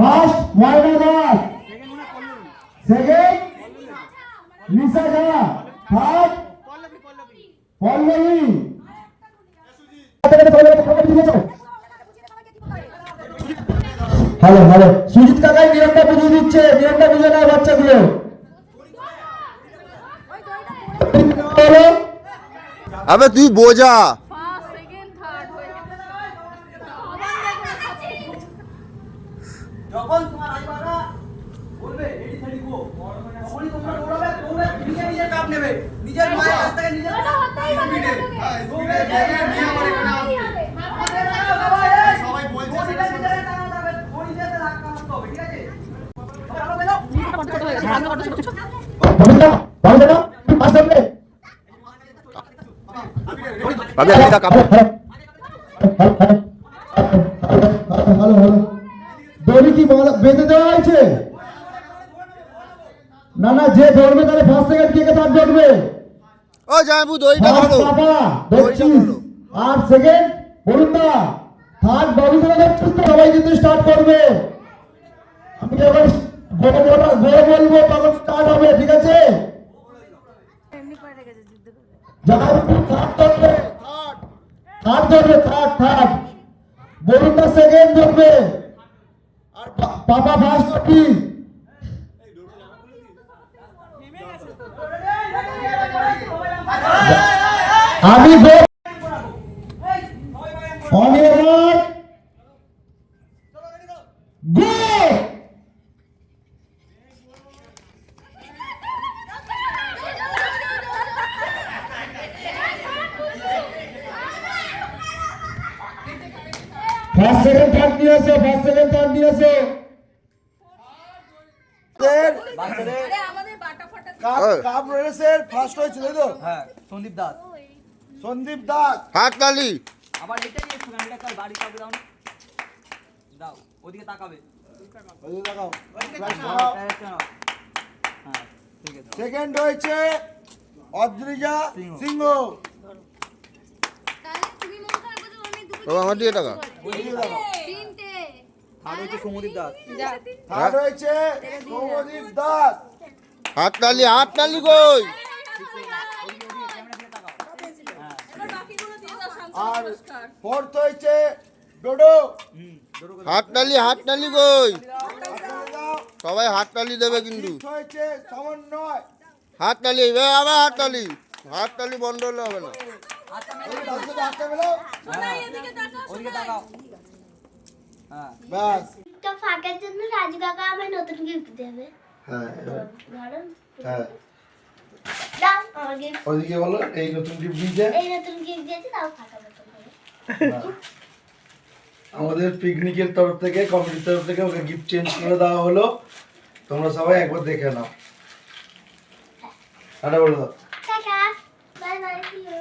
First Moyna Das, second Nisha Jha, third Pallavi. Hello hello, Sujit কাকাই নিয়মটা বুঝিয়ে দিচ্ছে, নিয়মটা বুঝে নাও বাচ্চাগুলো। আবে তুই বোঝা। যখন তোমার রাইবাররা বলবে রেডি সেডি গো, তখনই তোমরা দৌড়াবে, দৌড়ে নিজে কাপ নেবে, নিজের মায়ের কাছ থেকে নিজের স্পিডে স্পিডে জায়গা নিয়ে আমার এখানে আসবে। সবাই বলছে সেটা নিজেরা টানা যাবে, ওই দিকে ধাক্কা মারতে হবে, ঠিক আছে? চলো বেরো, কন্ট্রোল হয়ে গেছে, সামনে কন্ট্রোল ছোট বলুন না পাস করবে। আমি এটা কাপ হ্যালো হ্যালো, দড়ি কি বেঁধে দেওয়া হয়েছে? না না, যে ধরবে তাহলে ফার্স্ট সেকেন্ড কে থার্ড ধরবে। ও জামাইবু দইটা ধরো, বাবা দেখছিস, আর সেকেন্ড বলুন না, থার্ড বাবু ধরে দেখছিস তো, সবাই কিন্তু স্টার্ট করবে। আমি যখন গোড়া বলবো তখন স্টার্ট হবে, ঠিক আছে? জামাইবু থার্ড ধরবে, থার্ড ধরবে, থার্ড বলুন না সেকেন্ড ধরবে, আর পাপা ফার্স্ট ধরবি। আমি অনির্বাণ গো। ফার্স্ট সেকেন্ড থার্ড নিয়ে আসো, ফার্স্ট সেকেন্ড থার্ড নিয়ে আসো। কাপ রেসের ফার্স্ট হয়েছিল তো? হ্যাঁ, সন্দীপ দাস। সন্দীপ দাস। হাত তালি। আবার এটা নিয়ে সুগানটা কাল বাড়ি কাউকে দাও না, দাও ওদিকে তাকাবে, ওই দেখাও। হ্যাঁ ঠিক আছে। সেকেন্ড হয়েছে অদ্রিজা সিংহ। ও আমার দিয়ে টাকা। আর হচ্ছে সৌমদীপ দাস। থার্ড হয়েছে সৌমদীপ দাস। হাত তালি কই? আর ফোর্থ হয়েছে ডোডো। হাত তালি কই? সবাই হাত তালি দেবে কিন্তু। ফিফথ হয়েছে সমন্বয়। হাত তালি, আবার হাত তালি বন্ধ হলে হবে না। হাতটা মেলাও। ওদিকে তাকাও। হ্যাঁ ব্যাস। তো ফাঁকের জন্য রাজু কাকা আমার নতুন গিফট দেবে। হ্যাঁ ধরো, হ্যাঁ, দাও আমার গিফট। ওইদিকে বলো এই নতুন গিফট দিয়েছে। এই নতুন গিফট দিয়েছে, তাও ফাঁকা মতন করে। আমাদের পিকনিকের তরফ থেকে, কমিটির তরফ থেকে ওকে গিফট চেঞ্জ করে দেওয়া হলো। তোমরা সবাই একবার দেখে নাও। আরে বলে দাও। Tata, bye bye, see you.